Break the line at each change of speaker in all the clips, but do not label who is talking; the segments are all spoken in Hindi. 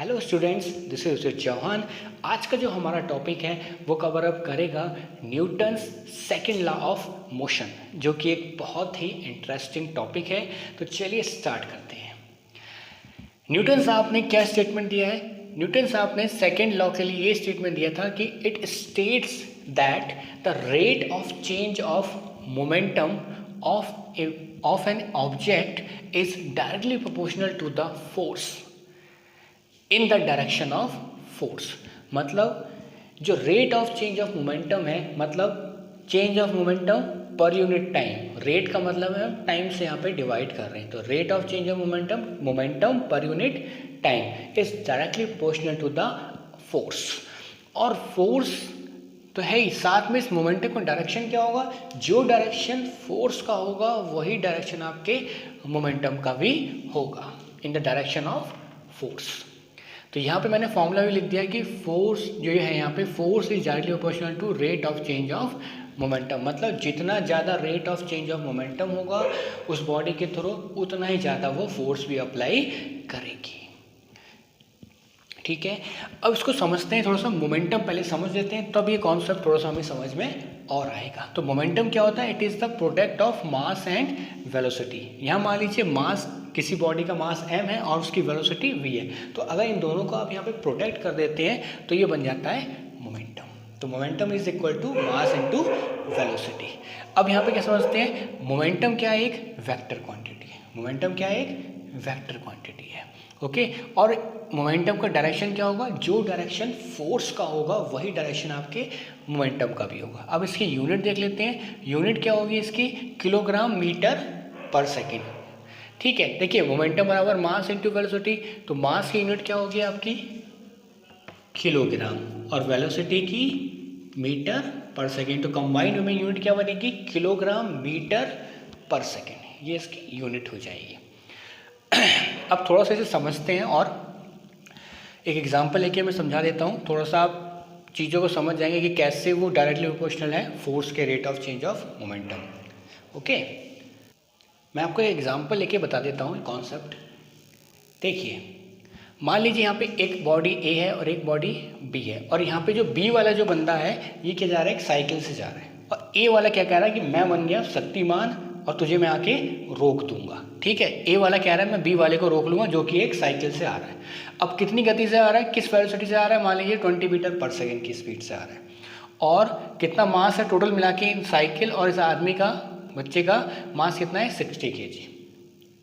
Hello students, this is Chauhan. आज का जो हमारा टॉपिक है वो कवर अप करेगा Newton's second law of motion, जो कि एक बहुत ही इंटरेस्टिंग टॉपिक है। तो चलिए स्टार्ट करते हैं। न्यूटन साहब ने क्या स्टेटमेंट दिया है? न्यूटन साहब ने सेकंड लॉ के लिए ये स्टेटमेंट दिया था कि it states that the rate of change of momentum of an object is directly proportional to the force in the direction of force. मतलब जो rate of change of momentum है, मतलब change of momentum per unit time. Rate का मतलब है हम टाइम से यहाँ पे डिवाइड कर रहे हैं, तो rate of change of momentum per unit time is directly proportional to the force. और फोर्स तो है ही, साथ में इस मोमेंटम का डायरेक्शन क्या होगा? जो डायरेक्शन फोर्स का होगा वही डायरेक्शन आपके मोमेंटम का भी होगा, इन द डायरेक्शन ऑफ फोर्स। तो यहाँ पे मैंने फॉर्मूला भी लिख दिया कि फोर्स जो है यहाँ पे, force is directly proportional to rate of change of momentum. मतलब जितना ज़्यादा rate of change of momentum होगा उस बॉडी के थ्रू, उतना ही ज़्यादा वो फोर्स भी अप्लाई करेगी। ठीक है, अब इसको समझते हैं थोड़ा सा। मोमेंटम पहले समझ लेते हैं, तब ये कॉन्सेप्ट थोड़ा सा हमें समझ में और आएगा। तो मोमेंटम क्या होता है? It is the product of mass and velocity. यहाँ मान लीजिए मास, किसी बॉडी का मास m है और उसकी वेलोसिटी v है, तो अगर इन दोनों को आप यहाँ पे प्रोटेक्ट कर देते हैं तो ये बन जाता है मोमेंटम। तो momentum is equal to mass into velocity. अब यहाँ पे क्या समझते हैं? मोमेंटम क्या है? एक वेक्टर क्वांटिटी है। मोमेंटम क्या है? एक वेक्टर क्वांटिटी है। ओके, और मोमेंटम का डायरेक्शन क्या होगा? जो डायरेक्शन फोर्स का होगा वही डायरेक्शन आपके मोमेंटम का भी होगा। अब इसकी यूनिट देख लेते हैं। यूनिट क्या होगी इसकी? किलोग्राम मीटर पर सेकेंड। ठीक है, देखिए मोमेंटम बराबर मास इंटू वेलोसिटी, तो मास की यूनिट क्या होगी आपकी? किलोग्राम, और वेलोसिटी की मीटर पर सेकेंड। तो कंबाइंड में यूनिट क्या बनेगी? किलोग्राम मीटर पर सेकेंड, ये इसकी यूनिट हो जाएगी। अब थोड़ा सा इसे समझते हैं और एक एग्जांपल लेके मैं समझा देता हूँ। थोड़ा सा आप चीज़ों को समझ जाएंगे कि कैसे वो डायरेक्टली प्रोपोर्शनल है फोर्स के rate of change of momentum. Okay, मैं आपको एक एग्जांपल लेके बता देता हूँ कॉन्सेप्ट। देखिए, मान लीजिए यहाँ पे एक बॉडी A है और एक बॉडी B है, और यहाँ पे जो B वाला जो बंदा है ये क्या जा रहा है? एक साइकिल से जा रहा है। और A वाला क्या कह रहा है कि मैं बन गया शक्तिमान और तुझे मैं आके रोक दूंगा। ठीक है, A वाला कह रहा है मैं B वाले को रोक लूंगा, जो कि एक साइकिल से आ रहा है। अब कितनी गति से आ रहा है? किस वेलोसिटी से आ रहा है? मान लीजिए 20 मीटर पर सेकेंड की स्पीड से आ रहा है। और कितना मास है टोटल मिला के इन साइकिल और इस आदमी का, बच्चे का मास कितना है? 60 kg।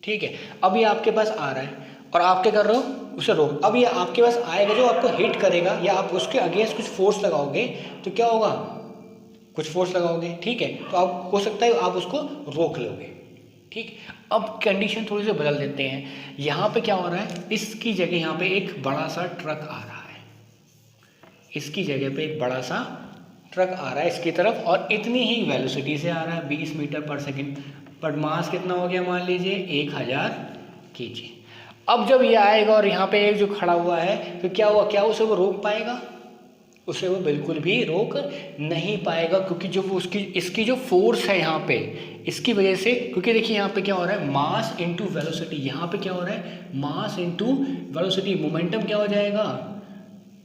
ठीक है, अब ये आपके पास आ रहा है और आप क्या कर रहे हो? उसे रोक। अब ये आपके पास आएगा, जो आपको हिट करेगा या आप उसके अगेंस्ट कुछ फोर्स लगाओगे तो क्या होगा? कुछ फोर्स लगाओगे, ठीक है, तो आप हो सकता है आप उसको रोक लोगे। ठीक, अब कंडीशन थोड़ी सी बदल देते हैं। यहाँ पे क्या हो रहा है? इसकी जगह यहाँ पे एक बड़ा सा ट्रक आ रहा है। इसकी जगह पे एक बड़ा सा ट्रक आ रहा है इसकी तरफ, और इतनी ही वेलोसिटी से आ रहा है 20 मीटर पर सेकेंड। पर मास कितना हो गया? मान लीजिए 1000 kg। अब जब ये आएगा और यहाँ पे एक जो खड़ा हुआ है, तो क्या हुआ? क्या उसे वो रोक पाएगा? उसे वो बिल्कुल भी रोक नहीं पाएगा, क्योंकि जो वो उसकी, इसकी जो फोर्स है यहाँ पे, इसकी वजह से, क्योंकि देखिए यहाँ पे क्या हो रहा है? Mass into velocity. यहाँ पे क्या हो रहा है? Mass into velocity. मोमेंटम क्या हो जाएगा?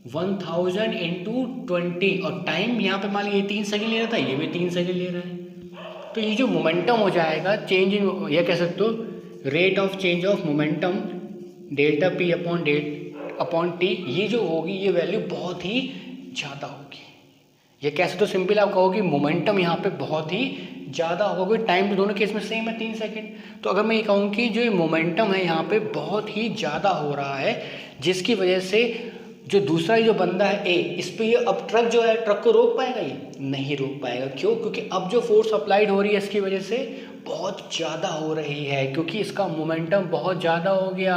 1000 इंटू 20, और टाइम यहाँ पे मान लीजिए 3 सेकेंड ले रहा था, ये भी 3 सेकेंड ले रहा है। तो ये जो मोमेंटम हो जाएगा, चेंज इन, यह कह सकते हो rate of change of momentum delta P upon t, ये जो होगी ये वैल्यू बहुत ही ज़्यादा होगी। ये कैसे? तो सिंपल आप कहोगे मोमेंटम यहाँ पे बहुत ही ज़्यादा होगा। टाइम तो दोनों केस में सेम है, 3 सेकेंड। तो अगर मैं ये कहूँ कि जो मोमेंटम है यहाँ पे बहुत ही ज़्यादा हो रहा है, जिसकी वजह से जो दूसरा जो बंदा है A, इस पर ये, अब ट्रक जो है, ट्रक को रोक पाएगा? ये नहीं रोक पाएगा। क्यों? क्योंकि अब जो फोर्स अप्लाइड हो रही है इसकी वजह से बहुत ज़्यादा हो रही है, क्योंकि इसका मोमेंटम बहुत ज़्यादा हो गया,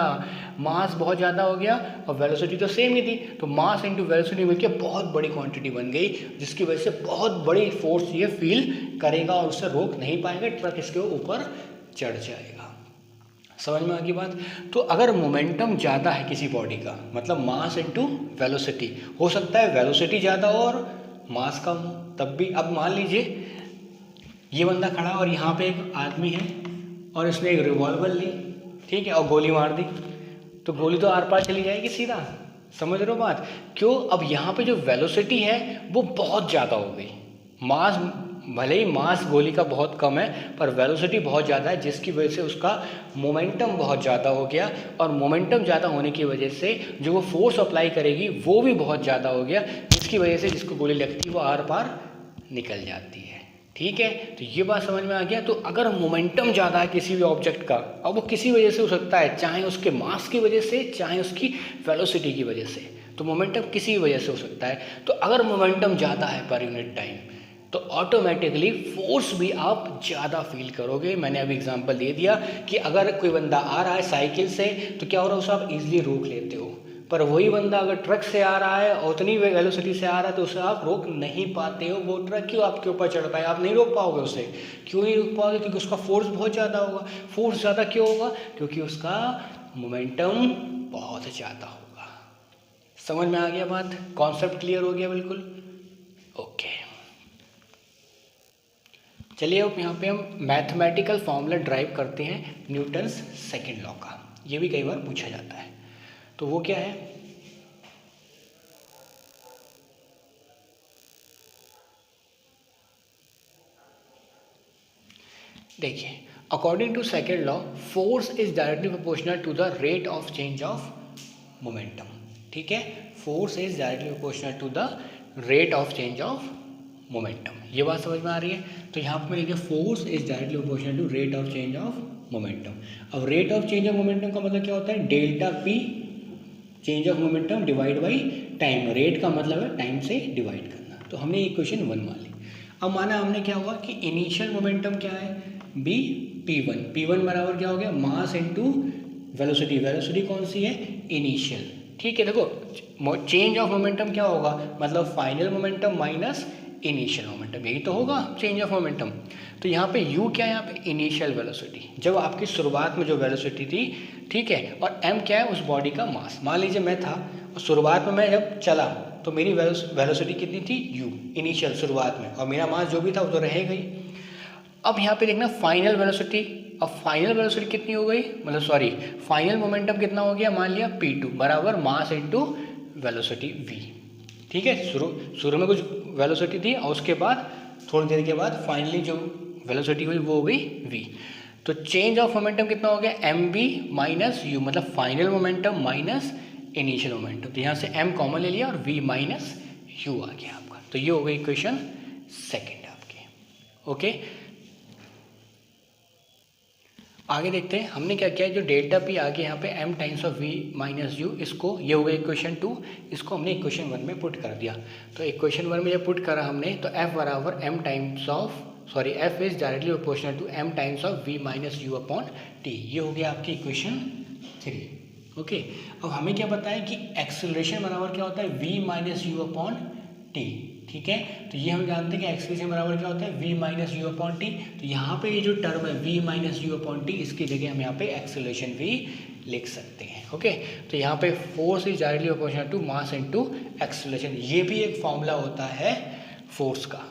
मास बहुत ज़्यादा हो गया, और वेलोसिटी तो सेम ही थी। तो मास इंटू वेलोसिटी मिलकर बहुत बड़ी क्वांटिटी बन गई, जिसकी वजह से बहुत बड़ी फोर्स ये फील करेगा और उससे रोक नहीं पाएगा, ट्रक इसके ऊपर चढ़ जाएगा। समझ में आ गई बात? तो अगर मोमेंटम ज़्यादा है किसी बॉडी का, मतलब मास इंटू वेलोसिटी, हो सकता है वेलोसिटी ज़्यादा हो और मास कम हो, तब भी। अब मान लीजिए ये बंदा खड़ा और यहाँ पे एक आदमी है और इसने एक रिवॉल्वर ली, ठीक है, और गोली मार दी। तो गोली तो आर पार चली जाएगी सीधा। समझ रहे हो बात? क्यों? अब यहाँ पे जो वेलोसिटी है वो बहुत ज़्यादा हो गई। मास, भले ही मास गोली का बहुत कम है पर वेलोसिटी बहुत ज़्यादा है, जिसकी वजह से उसका मोमेंटम बहुत ज़्यादा हो गया, और मोमेंटम ज़्यादा होने की वजह से जो वो फोर्स अप्लाई करेगी वो भी बहुत ज़्यादा हो गया, जिसकी वजह से जिसको गोली लगती है वो आर पार निकल जाती है। ठीक है, तो ये बात समझ में आ गया। तो अगर मोमेंटम ज़्यादा है किसी भी ऑब्जेक्ट का, अब वो किसी वजह से हो सकता है, चाहे उसके मास की वजह से चाहे उसकी वेलोसिटी की वजह से, तो मोमेंटम किसी भी वजह से हो सकता है। तो अगर मोमेंटम ज़्यादा है पर यूनिट टाइम तो ऑटोमेटिकली फोर्स भी आप ज़्यादा फील करोगे। मैंने अभी एग्जांपल दे दिया कि अगर कोई बंदा आ रहा है साइकिल से तो क्या हो रहा है, उसे आप इजीली रोक लेते हो, पर वही बंदा अगर ट्रक से आ रहा है और उतनी वेलोसिटी से आ रहा है तो उसे आप रोक नहीं पाते हो। वो ट्रक क्यों आपके ऊपर चढ़ पाए, आप नहीं रोक पाओगे उसे। क्यों नहीं रोक पाओगे? क्योंकि उसका फोर्स बहुत ज़्यादा होगा। फोर्स ज़्यादा क्यों होगा? क्योंकि उसका मोमेंटम बहुत ज़्यादा होगा। समझ में आ गया बात? कॉन्सेप्ट क्लियर हो गया बिल्कुल? ओके, चलिए अब यहाँ पे हम मैथमेटिकल फॉर्मूला ड्राइव करते हैं न्यूटन्स सेकंड लॉ का। ये भी कई बार पूछा जाता है, तो वो क्या है? देखिए, according to second law force is directly proportional to the rate of change of momentum. ठीक है, force is directly proportional to the rate of change of momentum. ये बात समझ में आ रही है? तो यहाँ पर लिखिए force is directly proportional to rate of change of momentum. अब rate of change of momentum का मतलब क्या होता है? Delta p change of momentum divide by time. Rate का मतलब है टाइम से डिवाइड करना। तो हमने इक्वेशन 1 मान ली। अब माना हमने क्या हुआ कि इनिशियल मोमेंटम क्या है? B P1। P1 बराबर क्या हो गया? मास इनटू वेलोसिटी। वेलोसिटी कौन सी है? इनिशियल। ठीक है, देखो चेंज ऑफ मोमेंटम क्या होगा? मतलब final momentum minus initial momentum, यही तो होगा चेंज ऑफ मोमेंटम। तो यहाँ पे u क्या है? यहाँ पे इनिशियल वेलोसिटी, जब आपकी शुरुआत में जो वेलोसिटी थी। ठीक है, और m क्या है? उस बॉडी का मास। मान लीजिए मैं था और शुरुआत में मैं जब चला तो मेरी वेलोसिटी कितनी थी? u इनिशियल शुरुआत में, और मेरा मास जो भी था वो तो रहेगा ही। अब यहाँ पे देखना फाइनल वेलोसिटी। अब फाइनल वेलोसिटी कितनी हो गई? मतलब सॉरी, फाइनल मोमेंटम कितना हो गया? मान लिया P2 बराबर मास इनटू वेलोसिटी v। ठीक है, शुरू में कुछ वेलोसिटी थी और उसके बाद थोड़ी देर के बाद फाइनली जो वेलोसिटी हुई वो हो गई v। तो चेंज ऑफ मोमेंटम कितना हो गया? mv माइनस u, मतलब final momentum minus initial momentum. तो यहाँ से m कॉमन ले लिया और v माइनस u आ गया आपका। तो ये हो गई इक्वेशन सेकेंड आपकी। ओके, आगे देखते हैं हमने क्या किया। जो डेल्टा पी आगे यहाँ पे m times of v minus you, इसको ये हो गया इक्वेशन 2, इसको हमने इक्वेशन 1 में पुट कर दिया। तो इक्वेशन 1 में जब पुट करा हमने तो f बराबर m times of f is directly proportional to m times of v minus u upon t। ये हो गया आपकी इक्वेशन 3। ओके, अब हमें क्या पता है कि एक्सेलरेशन बराबर क्या होता है? v minus u upon T. ठीक है, तो ये हम जानते हैं कि एक्सेलरेशन बराबर क्या होता है? v minus u upon T. तो यहाँ पे ये जो टर्म है v minus u upon T, इसकी जगह हम यहाँ पे एक्सेलरेशन v लिख सकते हैं। ओके, तो यहाँ पे force is directly proportional to mass into acceleration. ये भी एक फॉर्मूला होता है फोर्स का,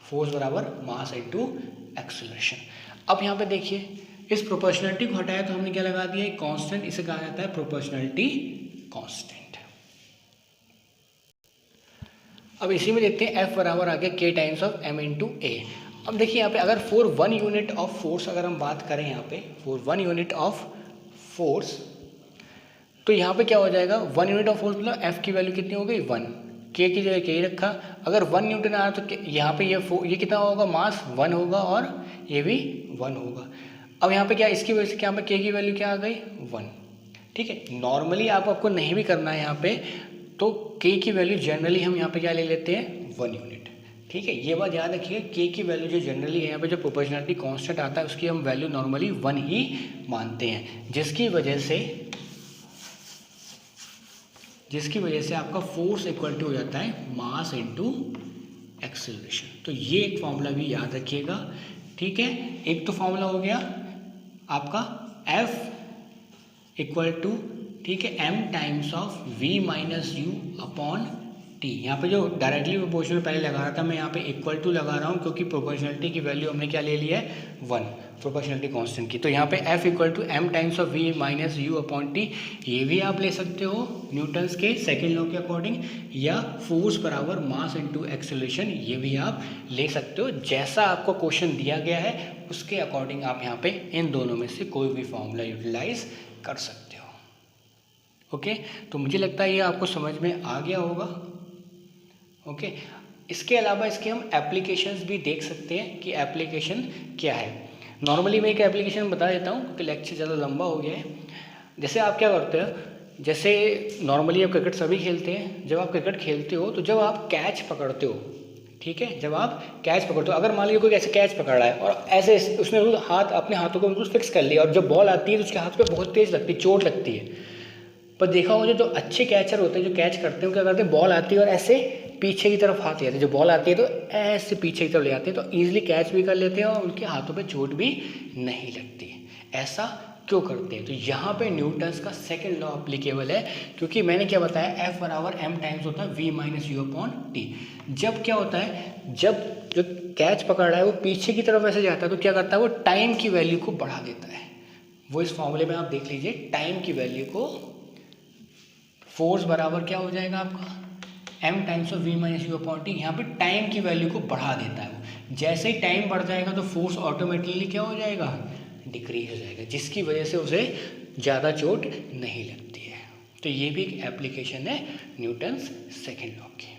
फोर्स बराबर मास इनटू एक्सेलरेशन। अब यहाँ पे देखिए, इस प्रोपोर्शनलिटी को हटाया तो हमने क्या लगा दिया? एक कांस्टेंट, इसे कहा जाता है प्रोपोर्शनलिटी कांस्टेंट। अब इसी में देखते हैं f बराबर आ गया k times of m into a. अब देखिए यहाँ पे अगर फॉर 1 यूनिट ऑफ फोर्स अगर हम बात करें, यहाँ पे फॉर 1 यूनिट ऑफ फोर्स, तो यहाँ पे क्या हो जाएगा? 1 यूनिट ऑफ फोर्स मतलब f की वैल्यू कितनी हो गई? 1। k की जगह k रखा। अगर 1 न्यूटन आ रहा तो यहाँ पे ये कितना होगा? मास 1 होगा और ये भी 1 होगा। अब यहाँ पे क्या, इसकी वजह से क्या यहाँ पे k की वैल्यू क्या आ गई? 1। ठीक है, नॉर्मली आपको नहीं भी करना है यहाँ पे, तो k की वैल्यू जनरली हम यहाँ पे क्या ले लेते हैं? 1 यूनिट। ठीक है, ये बात याद रखिए, k की वैल्यू जो जनरली है यहाँ पे जो प्रोपोर्शनलिटी कांस्टेंट आता है उसकी हम वैल्यू नॉर्मली 1 ही मानते हैं, जिसकी वजह से आपका फोर्स इक्वल टू हो जाता है मास इनटू एक्सेलरेशन। तो ये एक फॉर्मूला भी याद रखिएगा। ठीक है, एक तो फॉर्मूला हो गया आपका F इक्वल टू, ठीक है, m times of v minus u upon T. यहाँ पे जो डायरेक्टली प्रोपोर्शनल पहले लगा रहा था, मैं यहाँ पे इक्वल टू लगा रहा हूँ क्योंकि प्रोपोर्शनलिटी की वैल्यू हमने क्या ले लिया है? 1। प्रोपोर्शनलिटी कांस्टेंट की। तो यहाँ पे F equal to m times of v minus u upon t, ये भी आप ले सकते हो न्यूटन्स के सेकेंड लॉ के अकॉर्डिंग, या फोर्स बराबर मास इनटू एक्सेलरेशन, ये भी आप ले सकते हो। जैसा आपको क्वेश्चन दिया गया है उसके अकॉर्डिंग आप यहाँ पे इन दोनों में से कोई भी फॉर्मूला यूटिलाइज कर सकते हो। ओके, तो मुझे लगता है ये आपको समझ में आ गया होगा। ओके, इसके अलावा इसके हम एप्लीकेशंस भी देख सकते हैं कि एप्लीकेशन क्या है। नॉर्मली मैं एक एप्लीकेशन बता देता हूँ क्योंकि लेक्चर ज़्यादा लंबा हो गया है। जैसे आप क्या करते हो, जैसे नॉर्मली आप क्रिकेट सभी खेलते हैं, जब आप क्रिकेट खेलते हो तो जब आप कैच पकड़ते हो, ठीक है, जब आप कैच पकड़ते हो, अगर मान लीजिए कोई ऐसे कैच पकड़ रहा है और ऐसे उसने हाथ अपने हाथों को बिल्कुल फिक्स कर लिया और जब बॉल आती है तो उसके हाथ पे बहुत तेज़ लगती है, चोट लगती है। पर देखा होगा जो अच्छे कैचर होते हैं, जो कैच करते हैं, क्या करते हैं, बॉल आती है और ऐसे पीछे की तरफ हाथ ले आते हैं, जो बॉल आती है तो ऐसे पीछे की तरफ ले आते हैं, तो ईजिली कैच भी कर लेते हैं और उनके हाथों पे चोट भी नहीं लगती है। ऐसा क्यों करते हैं? तो यहाँ पे न्यूटन्स का सेकंड लॉ अप्लीकेबल है, क्योंकि मैंने क्या बताया, F बराबर m टाइम्स होता है v minus u upon T. जब क्या होता है, जब जो कैच पकड़ रहा है वो पीछे की तरफ ऐसे जाता है तो क्या करता है, वो टाइम की वैल्यू को बढ़ा देता है। वो इस फॉर्मूले में आप देख लीजिए, टाइम की वैल्यू को, फोर्स बराबर क्या हो जाएगा आपका m times of v minus u upon T. यहाँ पे टाइम की वैल्यू को बढ़ा देता है वो। जैसे ही टाइम बढ़ जाएगा तो फोर्स ऑटोमेटिकली क्या हो जाएगा, डिक्रीज हो जाएगा, जिसकी वजह से उसे ज़्यादा चोट नहीं लगती है। तो ये भी एक एप्लीकेशन है न्यूटन्स सेकेंड लॉ की।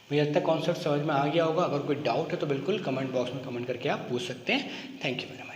मुझे लगता है कॉन्सेप्ट समझ में आ गया होगा। अगर कोई डाउट है तो बिल्कुल कमेंट बॉक्स में कमेंट करके आप पूछ सकते हैं। Thank you very much.